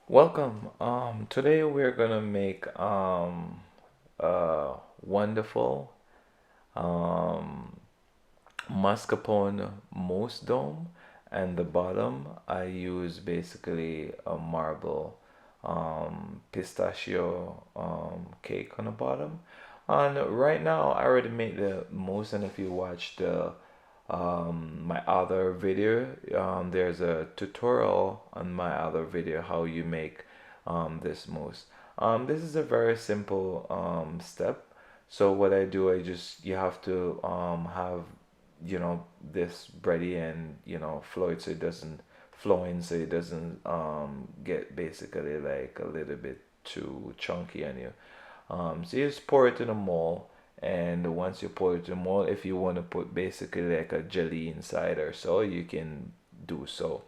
Welcome. Today we're gonna make a wonderful um mascarpone mousse dome, and the bottom I use basically a marble pistachio cake on the bottom. And right now I already made the mousse, and if you watch the my other video, there's a tutorial on my other video how you make this mousse. This is a very simple step. So what I do, you have to have this bready and flow it so it doesn't flow in, so it doesn't get basically like a little bit too chunky on you. So you just pour it in a mold, and once you pour it in a mold, if you want to put basically like a jelly inside or so, you can do so.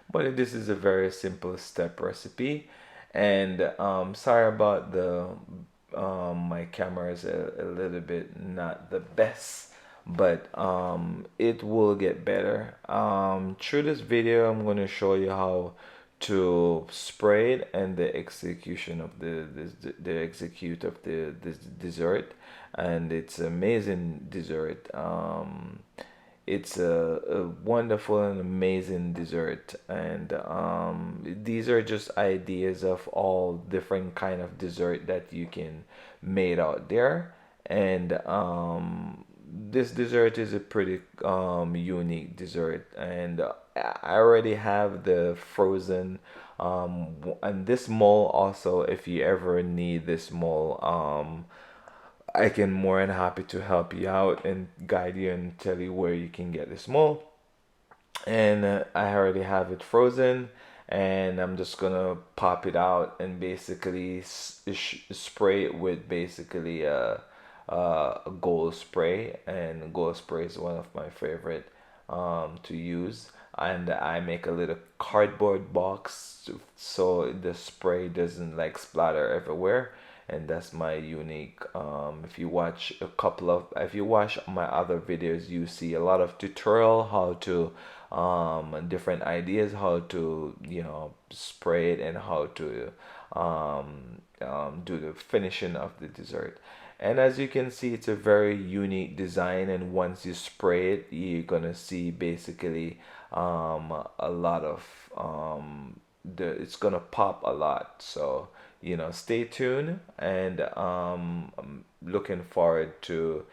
But this is a very simple step recipe, and sorry about the my camera is a little bit not the best, but it will get better. Through this video, I'm going to show you how to spray it and the execution of the execute of the dessert, and it's amazing dessert. It's a wonderful and amazing dessert, and these are just ideas of all different kind of dessert that you can made out there. And this dessert is a pretty unique dessert, and I already have the frozen and this mold also. If you ever need this mold, I can more than happy to help you out and guide you and tell you where you can get this mold. And I already have it frozen, and I'm just gonna pop it out and basically spray it with basically a gold spray. And gold spray is one of my favorite to use. And I make a little cardboard box so the spray doesn't like splatter everywhere. And that's my unique. If you watch if you watch my other videos, you see a lot of tutorial how to different ideas how to spray it and how to do the finishing of the dessert. And as you can see, it's a very unique design, and once you spray it, you're gonna see basically a lot of it's gonna pop a lot. So stay tuned, and I'm looking forward to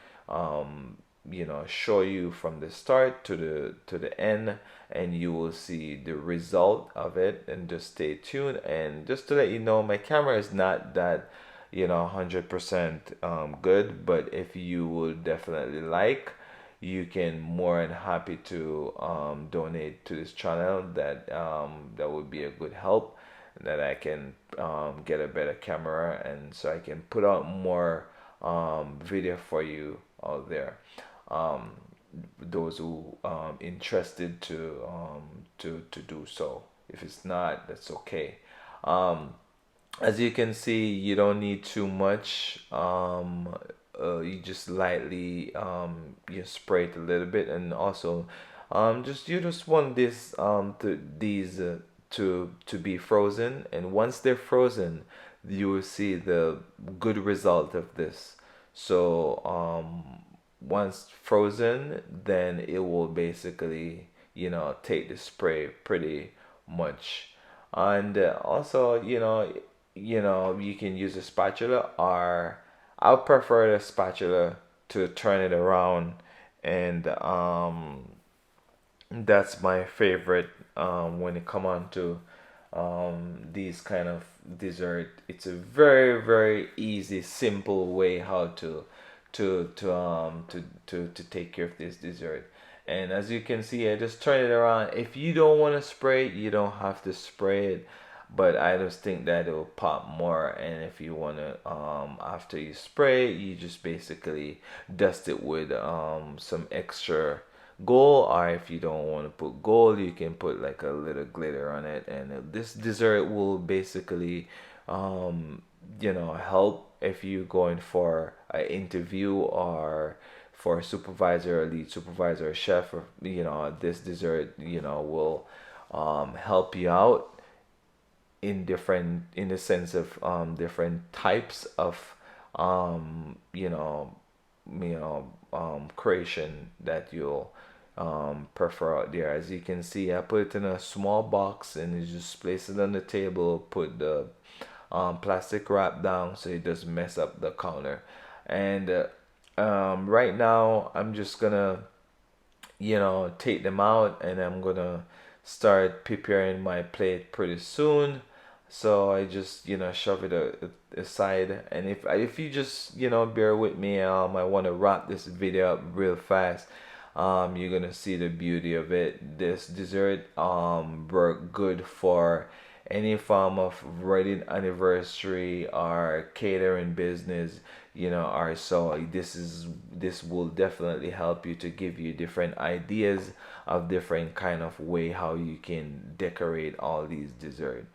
show you from the start to the end, and you will see the result of it. And just stay tuned. And just to let you know, my camera is not that 100% good, but if you would definitely like, you can more than happy to donate to this channel. That would be a good help, that I can get a better camera, and so I can put out more video for you out there. um, those who interested to do so. If it's not, that's okay. um, as you can see, you don't need too much. You just lightly you spray it a little bit, and also just you just want these to be frozen, and once they're frozen, you will see the good result of this. So once frozen, then it will basically take the spray pretty much. And also, you can use a spatula, or I prefer the spatula to turn it around. And that's my favorite when it come on to these kind of dessert. It's a very very easy, simple way how to take care of this dessert. And as you can see, I just turn it around. If you don't want to spray it, you don't have to spray it, but I just think that it will pop more. And if you want to after you spray it, you just basically dust it with some extra gold, or if you don't want to put gold, you can put like a little glitter on it. And this dessert will basically help if you're going for an interview, or for a supervisor, a lead supervisor, a chef. Or this dessert will help you out. in the sense of different types of you know creation that you'll prefer out there. As you can see, I put it in a small box and you just place it on the table, put the plastic wrap down so it doesn't mess up the counter. And right now I'm just gonna take them out, and I'm gonna start preparing my plate pretty soon. So I just, shove it aside. And if you just, bear with me, I want to wrap this video up real fast. You're gonna see the beauty of it. This dessert work good for any form of wedding anniversary or catering business, or so. This will definitely help you to give you different ideas of different kind of way how you can decorate all these desserts.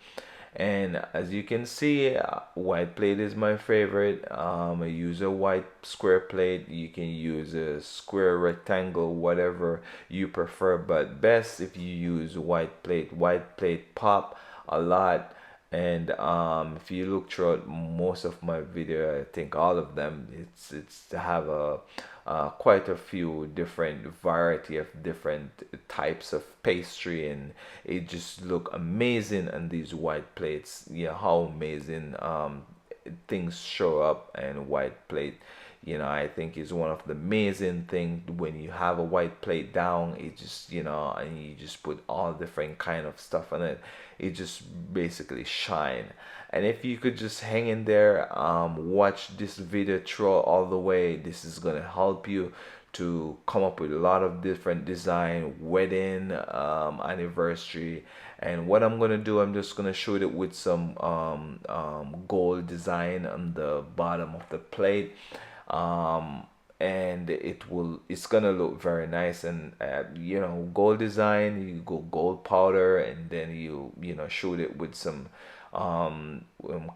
And as you can see, white plate is my favorite. I use a white square plate. You can use a square, rectangle, whatever you prefer, but best if you use white plate. White plate pop a lot. And if you look throughout most of my video, I think all of them, it's to have a quite a few different variety of different types of pastry, and it just look amazing on these white plates. Yeah, how amazing things show up and white plate. I think is one of the amazing thing when you have a white plate down. It just, and you just put all different kind of stuff on it. It just basically shine. And if you could just hang in there, watch this video through all the way, this is gonna help you to come up with a lot of different design, wedding, anniversary. And what I'm gonna do, I'm just gonna shoot it with some gold design on the bottom of the plate. um and it's gonna look very nice. And gold design, you go gold powder, and then you shoot it with some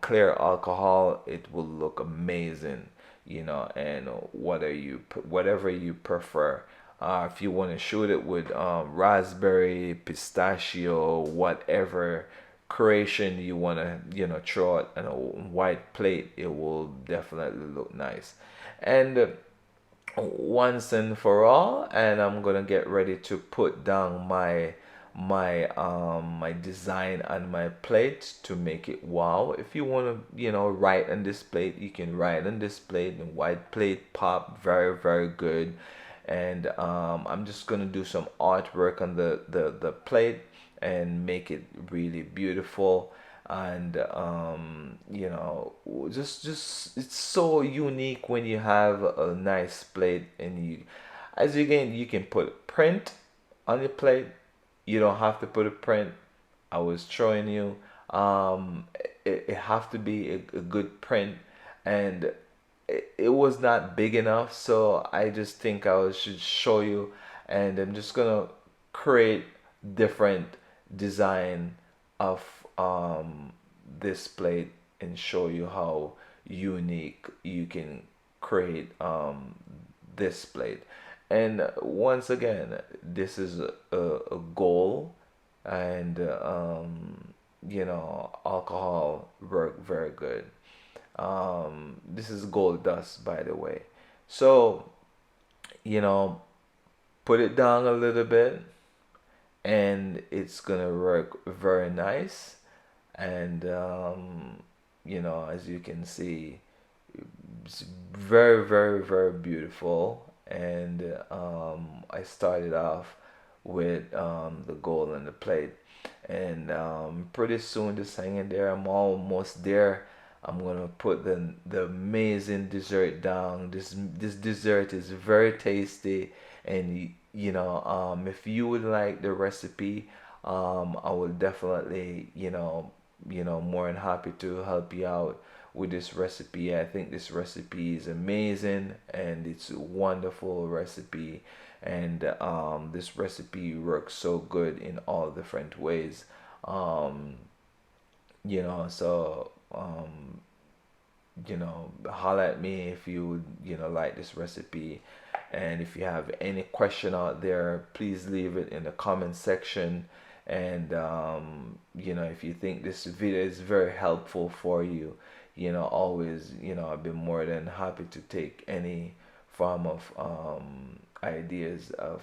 clear alcohol. It will look amazing. And whatever you prefer. If you want to shoot it with raspberry, pistachio, whatever creation you want to throw it on a white plate, it will definitely look nice. And once and for all, and I'm gonna get ready to put down my design on my plate to make it wow. If you want to write on this plate, you can write on this plate. And white plate pop very, very good. And I'm just gonna do some artwork on the plate and make it really beautiful. And just it's so unique when you have a nice plate. And you can put print on your plate. You don't have to put a print. I was showing you. It have to be a good print. And it was not big enough, so I just think should show you. And I'm just gonna create different design of this plate and show you how unique you can create this plate. And once again, this is a goal. And alcohol work very good. This is gold dust, by the way. So you know put it down a little bit, and it's gonna work very nice. And as you can see, it's very, very, very beautiful. And I started off with the gold on the plate. And pretty soon, just hang in there, I'm almost there. I'm gonna put the amazing dessert down. This dessert is very tasty. And if you would like the recipe, I will definitely more than happy to help you out with this recipe. I think this recipe is amazing, and it's a wonderful recipe. And this recipe works so good in all different ways. um so holler at me if you would like this recipe. And if you have any question out there, please leave it in the comment section. And if you think this video is very helpful for you, always, I'd be more than happy to take any form of ideas of,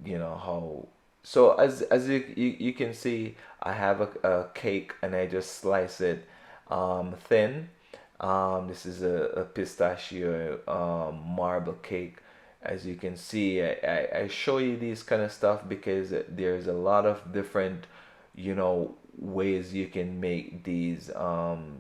how. So as you can see, I have a cake and I just slice it thin. This is a pistachio marble cake. As you can see, I show you these kind of stuff because there's a lot of different, ways you can make these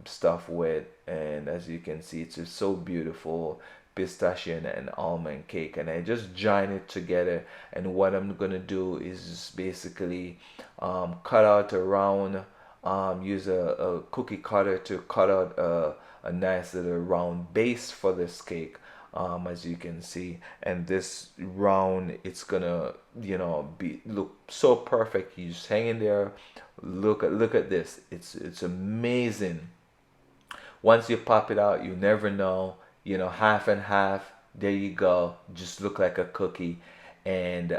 stuff with. And as you can see, it's just so beautiful, pistachio and almond cake. And I just join it together. And what I'm gonna do is just basically cut out a round, use a cookie cutter to cut out a nice little round base for this cake, as you can see. And this round, it's gonna, be look so perfect. You just hang in there, look at this. It's amazing. Once you pop it out, you never know, half and half. There you go, just look like a cookie. And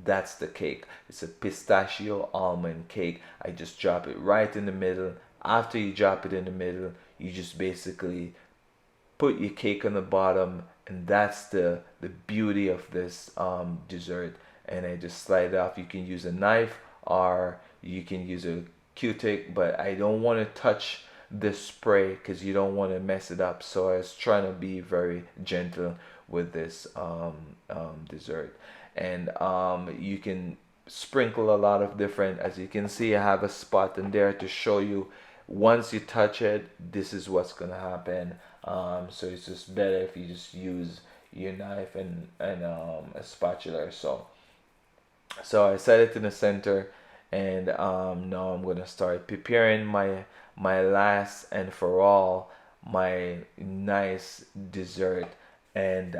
that's the cake. It's a pistachio almond cake. I just drop it right in the middle. After you drop it in the middle, you just basically put your cake on the bottom. And that's the beauty of this dessert. And I just slide it off. You can use a knife or you can use a Q-tip, but I don't want to touch the spray because you don't want to mess it up. So I was trying to be very gentle with this dessert. And you can sprinkle a lot of different, as you can see, I have a spot in there to show you once you touch it, this is what's gonna happen. So it's just better if you just use your knife and a spatula or so. So I set it in the center, and now I'm gonna start preparing my last and for all, my nice dessert. And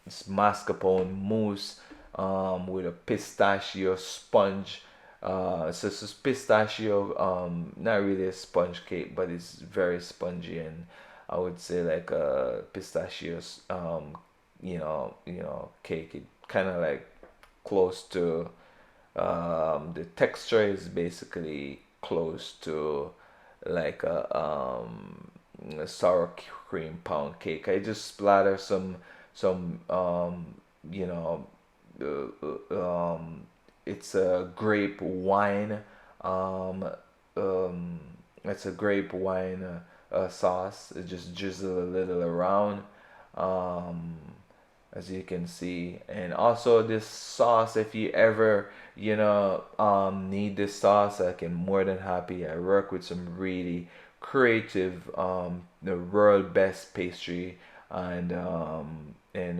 it's mascarpone mousse with a pistachio sponge. So it's just pistachio, not really a sponge cake, but it's very spongy, and I would say like a pistachios, cake. It kind of like close to, the texture is basically close to like a sour cream pound cake. I just splatter some you know it's a grape wine, um um it's a grape wine sauce. It just drizzle a little around, um as you can see. And also this sauce, if you ever need this sauce, I can more than happy. I work with some really creative, the world best pastry, and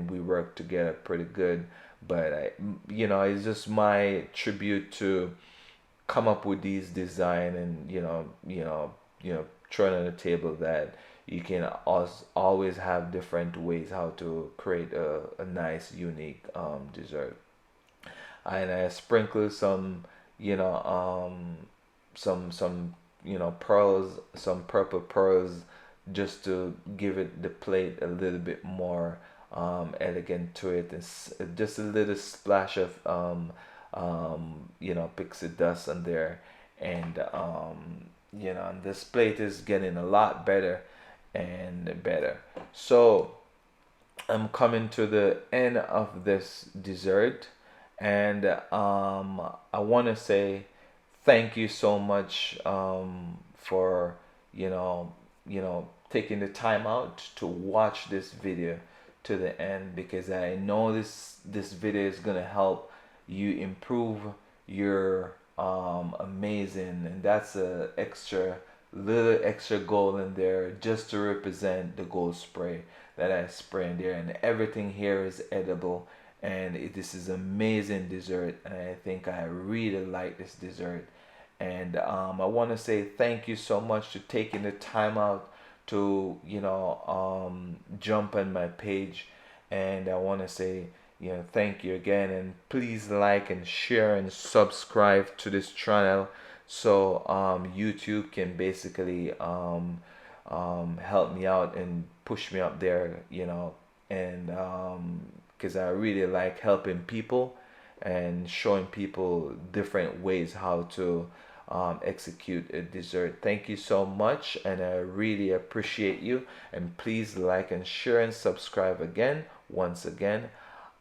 we work together pretty good. But it's just my tribute to come up with these design, and throwing on the table that you can always have different ways how to create a nice unique dessert. And I sprinkle some you know some pearls, some purple pearls, just to give it the plate a little bit more elegant to it. It's just a little splash of pixie dust on there. And and this plate is getting a lot better and better. So I'm coming to the end of this dessert, and I want to say thank you so much, for taking the time out to watch this video to the end, because I know this video is gonna help you improve your amazing. And that's a extra little extra gold in there just to represent the gold spray that I spray in there. And everything here is edible, and this is amazing dessert, and I think I really like this dessert. And I want to say thank you so much to taking the time out to jump on my page. And I want to say thank you again, and please like and share and subscribe to this channel, so YouTube can basically help me out and push me up there, and because I really like helping people. and showing people different ways how to execute a dessert. Thank you so much, and I really appreciate you. And please like and share and subscribe again. Once again,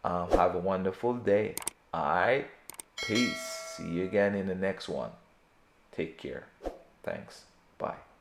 have a wonderful day. All right, peace. See you again in the next one. Take care. Thanks. Bye.